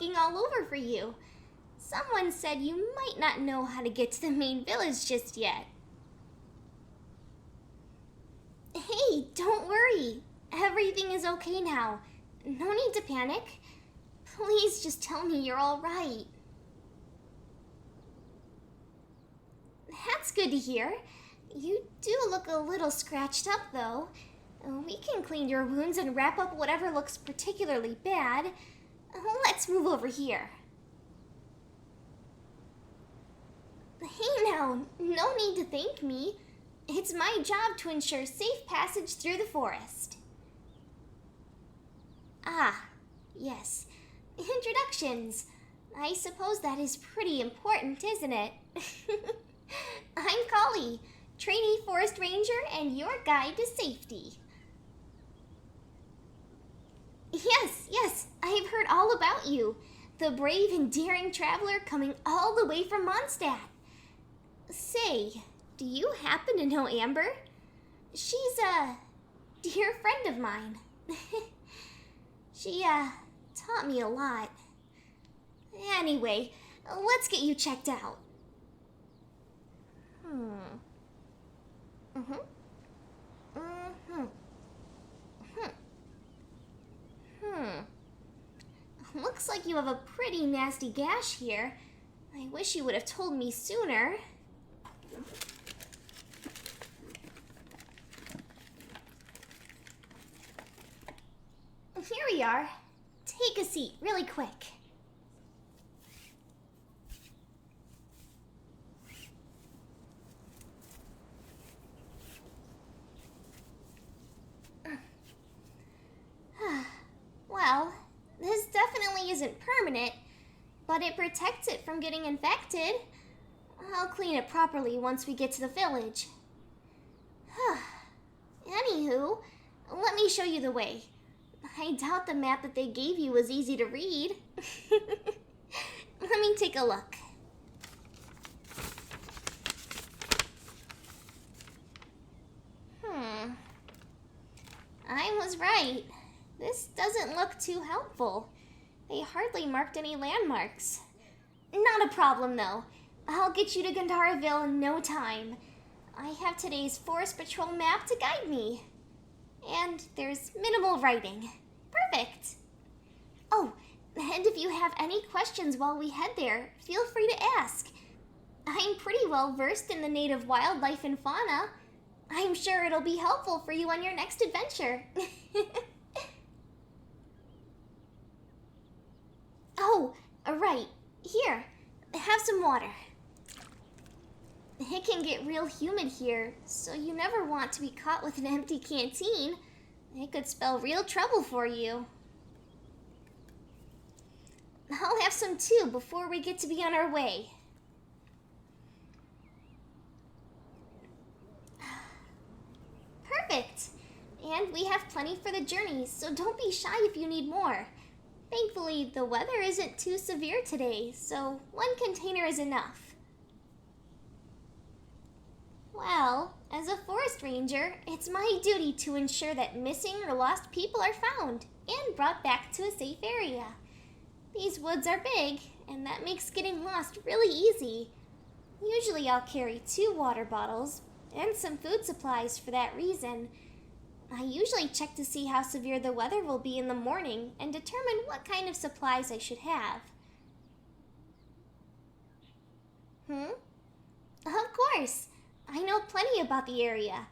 looking all over for you. Someone said you might not know how to get to the main village just yet. Hey, don't worry. Everything is okay now. No need to panic. Please just tell me you're all right. That's good to hear. You do look a little scratched up, though. We can clean your wounds and wrap up whatever looks particularly bad. Let's move over here. Hey now, no need to thank me. It's my job to ensure safe passage through the forest. Ah, yes. Introductions. I suppose that is pretty important, isn't it? I'm Collei, trainee forest ranger and your guide to safety. Yes, I've heard all about you. The brave and daring traveler coming all the way from Mondstadt. Say, do you happen to know Amber? She's a dear friend of mine. She, taught me a lot. Anyway, let's get you checked out. Looks like you have a pretty nasty gash here. I wish you would have told me sooner. Here we are. Take a seat, really quick. Well, this definitely isn't permanent, but it protects it from getting infected. I'll clean it properly once we get to the village. Anywho, let me show you the way. I doubt the map that they gave you was easy to read. Let me take a look. I was right. This doesn't look too helpful. They hardly marked any landmarks. Not a problem, though. I'll get you to Gandaraville in no time. I have today's Forest Patrol map to guide me. And there's minimal writing. Perfect. Oh, and if you have any questions while we head there, feel free to ask. I'm pretty well versed in the native wildlife and fauna. I'm sure it'll be helpful for you on your next adventure. Oh, right. Here, have some water. It can get real humid here, so you never want to be caught with an empty canteen. It could spell real trouble for you. I'll have some too before we get to be on our way. Perfect! And we have plenty for the journey, so don't be shy if you need more. Thankfully, the weather isn't too severe today, so one container is enough. Well, as a forest ranger, it's my duty to ensure that missing or lost people are found and brought back to a safe area. These woods are big, and that makes getting lost really easy. Usually I'll carry 2 water bottles and some food supplies for that reason. I usually check to see how severe the weather will be in the morning and determine what kind of supplies I should have. Of course. I know plenty about the area.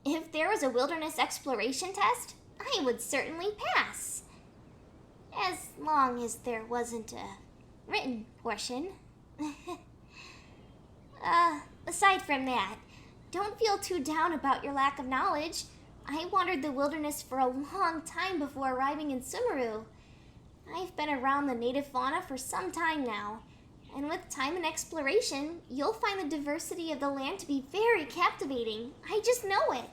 If there was a wilderness exploration test, I would certainly pass. As long as there wasn't a written portion. Aside from that, don't feel too down about your lack of knowledge. I wandered the wilderness for a long time before arriving in Sumeru. I've been around the native fauna for some time now, and with time and exploration, you'll find the diversity of the land to be very captivating. I just know it.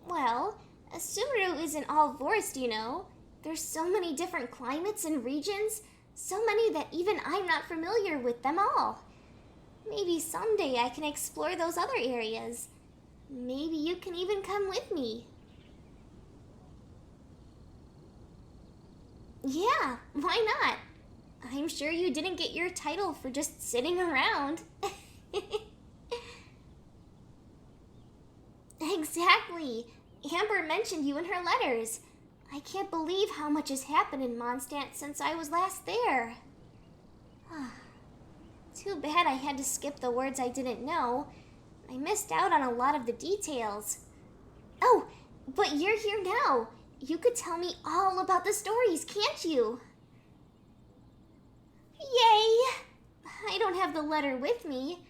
Well, Sumeru isn't all forest, you know. There's so many different climates and regions, so many that even I'm not familiar with them all. Maybe someday I can explore those other areas. Maybe you can even come with me. Yeah, why not? I'm sure you didn't get your title for just sitting around. Exactly. Amber mentioned you in her letters. I can't believe how much has happened in Mondstadt since I was last there. Too bad I had to skip the words I didn't know. I missed out on a lot of the details. Oh, but you're here now. You could tell me all about the stories, can't you? Yay! I don't have the letter with me,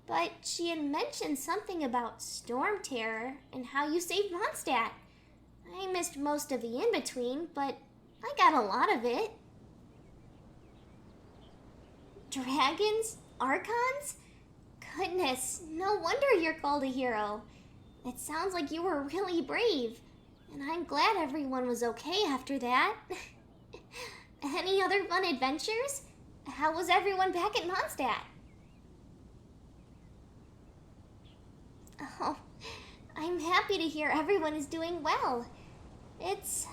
but she had mentioned something about Storm Terror and how you saved Mondstadt. I missed most of the in-between, but I got a lot of it. Dragons? Archons? Goodness, no wonder you're called a hero. It sounds like you were really brave, and I'm glad everyone was okay after that. Any other fun adventures? How was everyone back at Mondstadt? Oh, I'm happy to hear everyone is doing well. It's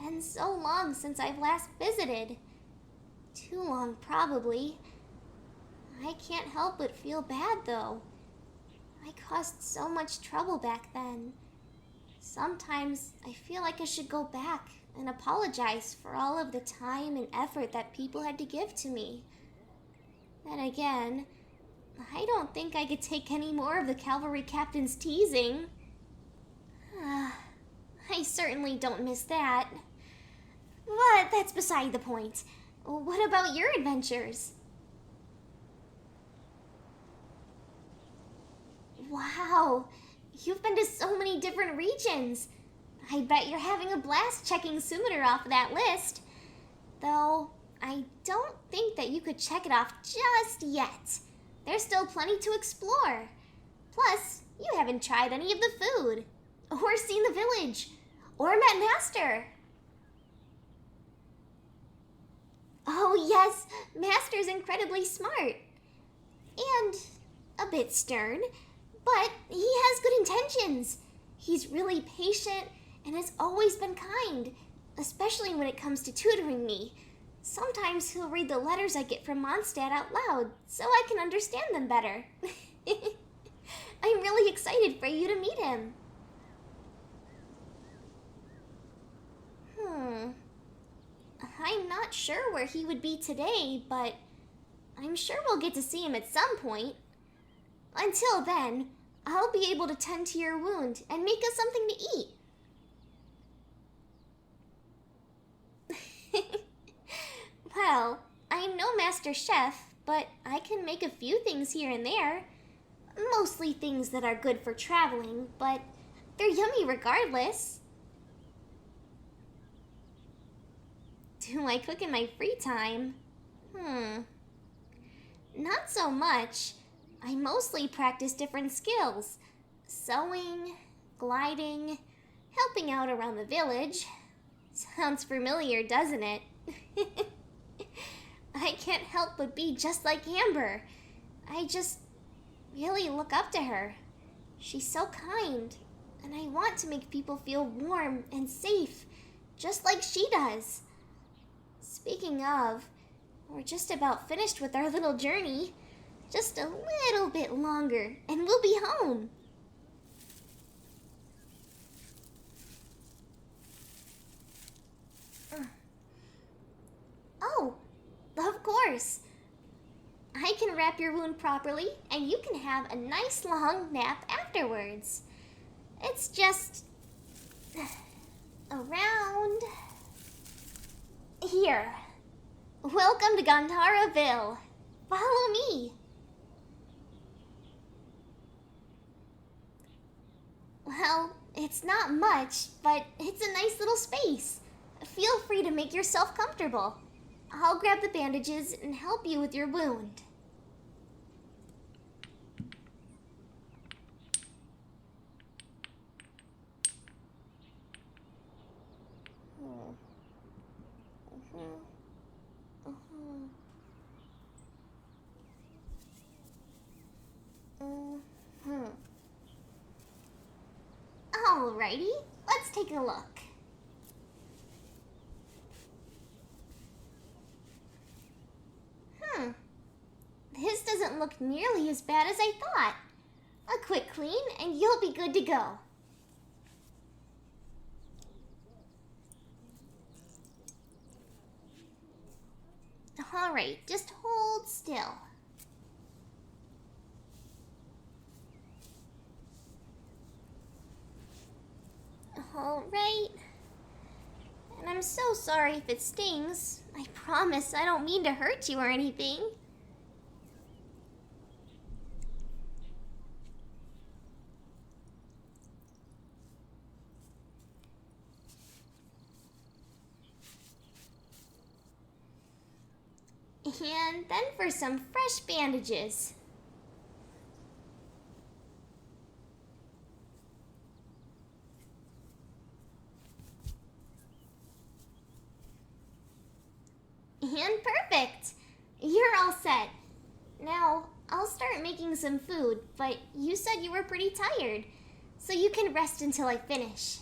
been so long since I've last visited. Too long, probably. I can't help but feel bad, though. I caused so much trouble back then. Sometimes I feel like I should go back and apologize for all of the time and effort that people had to give to me. Then again, I don't think I could take any more of the cavalry captain's teasing. I certainly don't miss that. But that's beside the point. What about your adventures? Wow, you've been to so many different regions. I bet you're having a blast checking Sumeru off that list. Though, I don't think that you could check it off just yet. There's still plenty to explore. Plus, you haven't tried any of the food, or seen the village, or met Master. Oh yes, Master's incredibly smart. And a bit stern, but he has good intentions. He's really patient and has always been kind, especially when it comes to tutoring me. Sometimes he'll read the letters I get from Mondstadt out loud so I can understand them better. I'm really excited for you to meet him. I'm not sure where he would be today, but I'm sure we'll get to see him at some point. Until then, I'll be able to tend to your wound and make us something to eat. Well, I'm no master chef, but I can make a few things here and there. Mostly things that are good for traveling, but they're yummy regardless. Do I cook in my free time? Not so much. I mostly practice different skills. Sewing, gliding, helping out around the village. Sounds familiar, doesn't it? I can't help but be just like Amber. I just really look up to her. She's so kind, and I want to make people feel warm and safe, just like she does. Speaking of, we're just about finished with our little journey. Just a little bit longer, and we'll be home. Oh, of course. I can wrap your wound properly, and you can have a nice long nap afterwards. It's just around here. Welcome to Gantaraville. Follow me. Well, it's not much, but it's a nice little space. Feel free to make yourself comfortable. I'll grab the bandages and help you with your wound. Alrighty, let's take a look. doesn't look nearly as bad as I thought. A quick clean and you'll be good to go. Alright, just hold still. Alright. And I'm so sorry if it stings. I promise I don't mean to hurt you or anything. And then for some fresh bandages. And perfect! You're all set. Now, I'll start making some food, but you said you were pretty tired, so you can rest until I finish.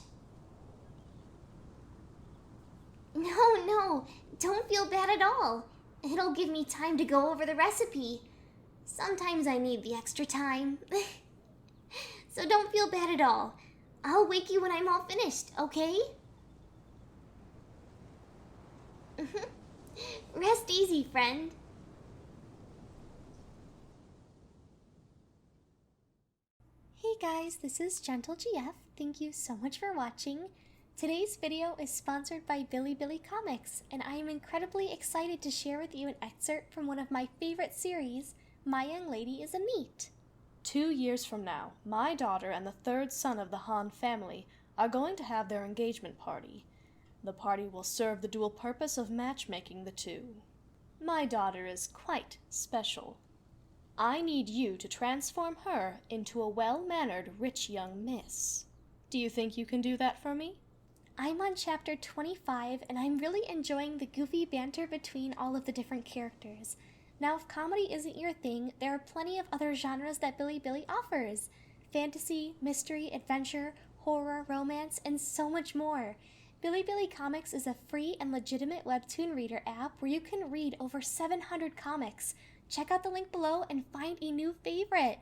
No, don't feel bad at all. It'll give me time to go over the recipe. Sometimes I need the extra time. So don't feel bad at all. I'll wake you when I'm all finished, okay? Rest easy, friend. Hey guys, this is Gentle GF. Thank you so much for watching. Today's video is sponsored by Bilibili Comics, and I am incredibly excited to share with you an excerpt from one of my favorite series, My Young Lady is a NEET. 2 years from now, my daughter and the third son of the Han family are going to have their engagement party. The party will serve the dual purpose of matchmaking the two. My daughter is quite special. I need you to transform her into a well-mannered, rich young miss. Do you think you can do that for me? I'm on chapter 25, and I'm really enjoying the goofy banter between all of the different characters. Now, if comedy isn't your thing, there are plenty of other genres that Bilibili offers. Fantasy, mystery, adventure, horror, romance, and so much more. Bilibili Comics is a free and legitimate webtoon reader app where you can read over 700 comics. Check out the link below and find a new favorite.